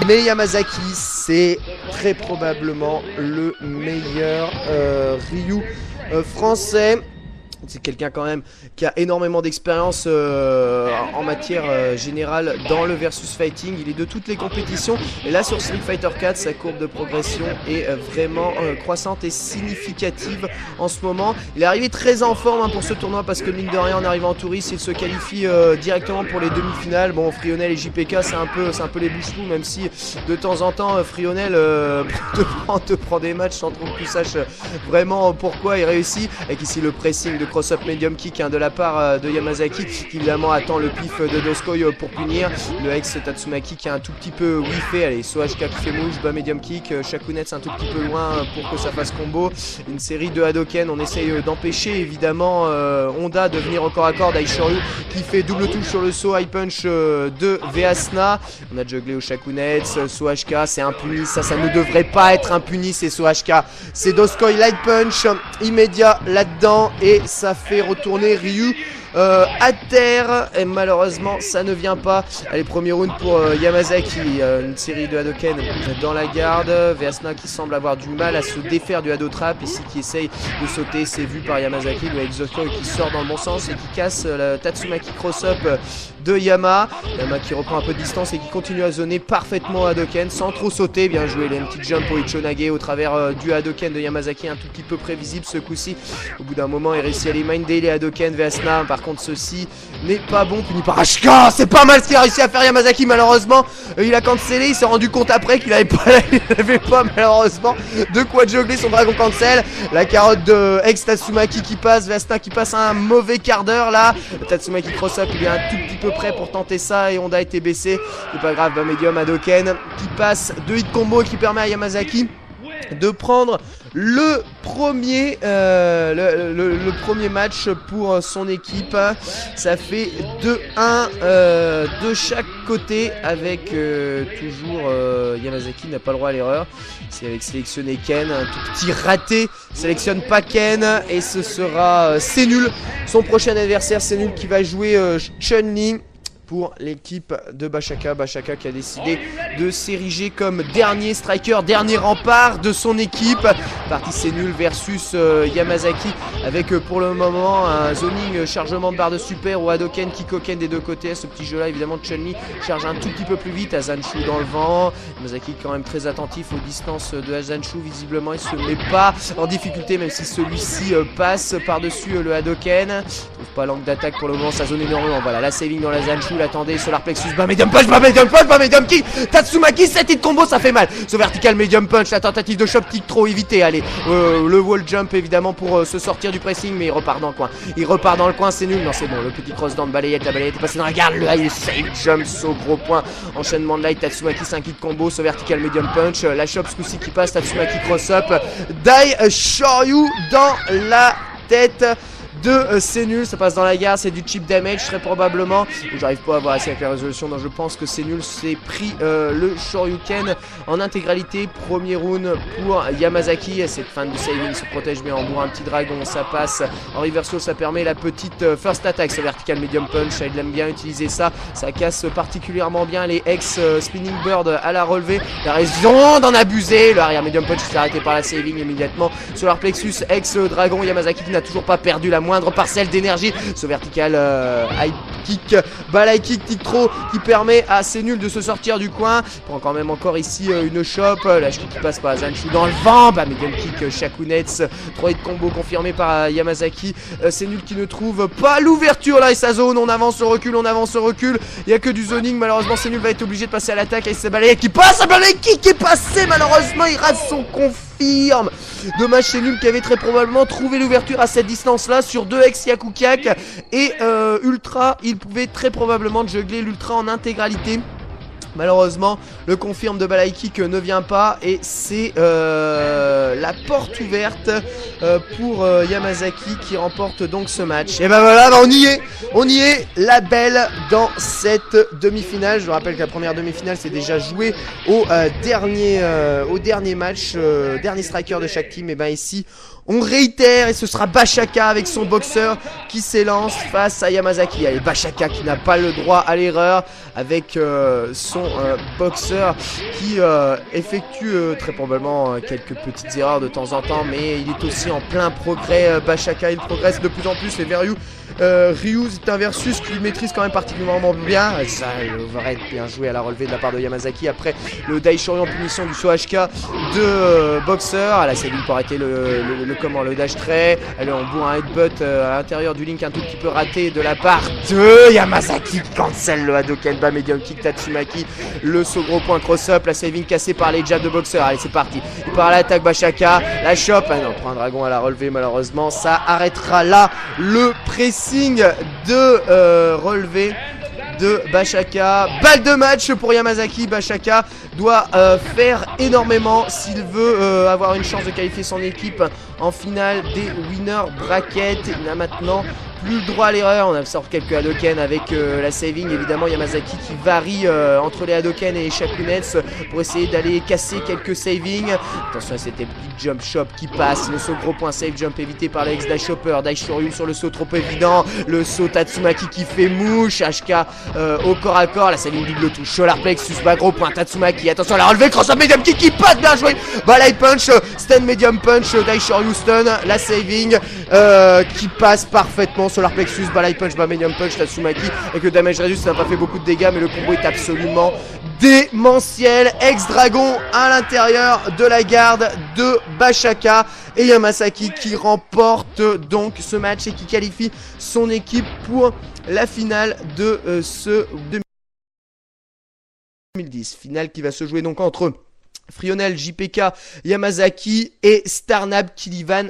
Mais Yamazaki, c'est très probablement le meilleur Ryu français. C'est quelqu'un quand même qui a énormément d'expérience en matière générale dans le versus fighting. Il est de toutes les compétitions. Et là sur Street Fighter 4, sa courbe de progression est vraiment croissante et significative en ce moment. Il est arrivé très en forme pour ce tournoi parce que mine de rien en arrivant en touriste, il se qualifie directement pour les demi-finales. Bon, Frionel et JPK c'est un peu les bouche-trous, même si de temps en temps Frionel te prend des matchs sans trop que tu saches vraiment pourquoi il réussit. Avec ici le pressing de cross-up medium kick de la part de Yamazaki qui évidemment attend le pif de Doskoi pour punir. Le ex Tatsumaki qui a un tout petit peu whiffé. Allez, Sohk qui fait mouche, bas medium kick, Shakunets un tout petit peu loin pour que ça fasse combo. Une série de Hadoken, on essaye d'empêcher évidemment Honda de venir au corps à corps. Daishoryu qui fait double touche sur le saut, high punch de Veasna. On a jugglé au Shakunets, Sohk c'est impuni, ça ne devrait pas être impuni, c'est Sohk. C'est Doskoi light punch immédiat là-dedans et ça fait retourner Ryu à terre et malheureusement ça ne vient pas. Allez, premier round pour Yamazaki, une série de Hadoken dans la garde. Veasna qui semble avoir du mal à se défaire du Hado Trap ici, qui essaye de sauter, c'est vu par Yamazaki. Le Exoskoi qui sort dans le bon sens et qui casse la Tatsumaki cross-up de Yama qui reprend un peu de distance et qui continue à zoner parfaitement Hadoken sans trop sauter. Bien joué, les petits jump pour Ichonage au travers du Hadoken de Yamazaki, un tout petit peu prévisible ce coup-ci. Au bout d'un moment il réussit à les minder les Hadoken. Veasna par contre ceci n'est pas bon, puni par HK. C'est pas mal ce qu'il a réussi à faire Yamazaki. Malheureusement il a cancellé, il s'est rendu compte après qu'il avait pas malheureusement de quoi juggler son dragon cancel. La carotte de ex Tatsumaki qui passe, Veasna qui passe un mauvais quart d'heure là. Le Tatsumaki cross-up il est un tout petit peu prêt pour tenter ça et Honda a été baissé. C'est pas grave, medium Hadoken qui passe 2 hit combo et qui permet à Yamazaki de prendre le premier match pour son équipe. Ça fait 2-1 de chaque côté avec toujours Yamazaki n'a pas le droit à l'erreur. C'est avec sélectionner Ken, un tout petit raté, sélectionne pas Ken et ce sera c'est nul. Son prochain adversaire c'est nul qui va jouer Chun-Li pour l'équipe de Bashaka. Bashaka qui a décidé de s'ériger comme dernier striker, dernier rempart de son équipe. Partie c'est nul versus Yamazaki avec pour le moment un zoning chargement de barre de super ou Hadoken, Kikoken des deux côtés. À ce petit jeu là évidemment Chun-Li charge un tout petit peu plus vite. Azanshu dans le vent. Yamazaki quand même très attentif aux distances de Azanshu. Visiblement il se met pas en difficulté même si celui-ci passe par-dessus le Hadoken. Trouve pas l'angle d'attaque pour le moment, ça zone énormément. Voilà la saving dans l'Azanshu. Attendez, solar plexus, bas medium punch, bas medium kick, Tatsumaki, 7 hit combo, ça fait mal. Ce vertical medium punch, la tentative de chop kick trop évité. Allez, le wall jump évidemment pour se sortir du pressing, mais il repart dans le coin. Il repart dans le coin, c'est nul. Non, c'est bon, le petit cross down, balayette, la balayette est passée dans la garde. Le high save jump, au gros point. Enchaînement de light, Tatsumaki, 5 hit combo, ce vertical medium punch. La chop ce coup-ci qui passe, Tatsumaki cross up. Dai Shoryu dans la tête de c'est nul, ça passe dans la gare, c'est du cheap damage très probablement. J'arrive pas à voir assez avec la résolution, donc je pense que c'est nul. C'est pris le Shoryuken en intégralité. Premier round pour Yamazaki. Cette fin de saving se protège bien en bourre un petit dragon, ça passe en reversal, ça permet la petite first attack, ce vertical medium punch. Il aime bien utiliser ça, ça casse particulièrement bien les ex spinning bird à la relevée. La raison d'en abuser, le arrière medium punch s'est arrêté par la saving immédiatement. Solar plexus ex dragon, Yamazaki qui n'a toujours pas perdu la moindre parcelle d'énergie. Ce vertical high kick, balai kick, tic trop qui permet à c'est nul de se sortir du coin. Prend quand même encore ici une chop. La kick qui passe par Azanshu dans le vent. Bah, medium kick, Shakunets. 3 hits combo confirmé par Yamazaki. C'est nul qui ne trouve pas l'ouverture là et sa zone. On avance, on recule, on avance, on recule. Il n'y a que du zoning. Malheureusement, c'est nul va être obligé de passer à l'attaque. Et c'est balai qui passe. Balai kick est passé. Malheureusement, il rate son confirme. Dommage, c'est nul qui avait très probablement trouvé l'ouverture à cette distance là sur 2 ex Yakukiak et Ultra. Il pouvait très probablement juggler l'Ultra en intégralité. Malheureusement, le confirme de Balai Kick ne vient pas et c'est la porte ouverte pour Yamazaki qui remporte donc ce match. Et ben voilà, on y est, la belle dans cette demi-finale. Je vous rappelle que la première demi-finale s'est déjà jouée au dernier match, dernier striker de chaque team. Et ben ici, On réitère et ce sera Bashaka avec son boxeur qui s'élance face à Yamazaki. Allez, Bashaka qui n'a pas le droit à l'erreur avec son boxeur qui effectue très probablement quelques petites erreurs de temps en temps, mais il est aussi en plein progrès. Bashaka, il progresse de plus en plus et Ryu, c'est un versus qu'il maîtrise quand même particulièrement bien. Ça, le overhead bien joué à la relevée de la part de Yamazaki. Après le Daishori en punition du Sohashka de boxeur. La saving pour arrêter le dash trait. Elle envoie un headbutt à l'intérieur du link un tout petit peu raté de la part de Yamazaki. Cancel le Hadoken bas medium kick Tatsumaki. Le saut gros point cross-up. La saving cassée par les jabs de boxeur. Allez, c'est parti. Il part à l'attaque Bashaka. La chope. Ah non, prend un dragon à la relevée malheureusement. Ça arrêtera là le pressing de relevé de Bashaka. Balle de match pour Yamazaki. Bashaka doit faire énormément s'il veut avoir une chance de qualifier son équipe en finale des winner bracket. Il n'a maintenant plus le droit à l'erreur. On absorbe quelques Hadoken avec la saving. Évidemment Yamazaki qui varie entre les Hadoken et les Shakunets pour essayer d'aller casser quelques savings. Attention à cette big jump shop qui passe. Le saut gros point save jump évité par le Dash Chopper. Daishoryu sur le saut trop évident. Le saut Tatsumaki qui fait mouche. HK au corps à corps. La saving double touche. Solar plexus bas gros point Tatsumaki. Attention à la relevée. Cross up medium kick qui passe. Bien joué. Balai punch. Stun medium punch. Daishoryu stun. La saving qui passe parfaitement. Solar plexus, balai punch, medium punch, Tatsumaki avec le damage reduce, ça n'a pas fait beaucoup de dégâts mais le combo est absolument démentiel. Ex-dragon à l'intérieur de la garde de Bashaka et Yamazaki qui remporte donc ce match et qui qualifie son équipe pour la finale de ce 2010. Finale qui va se jouer donc entre Frionel, JPK, Yamazaki et Starnab Kilivan.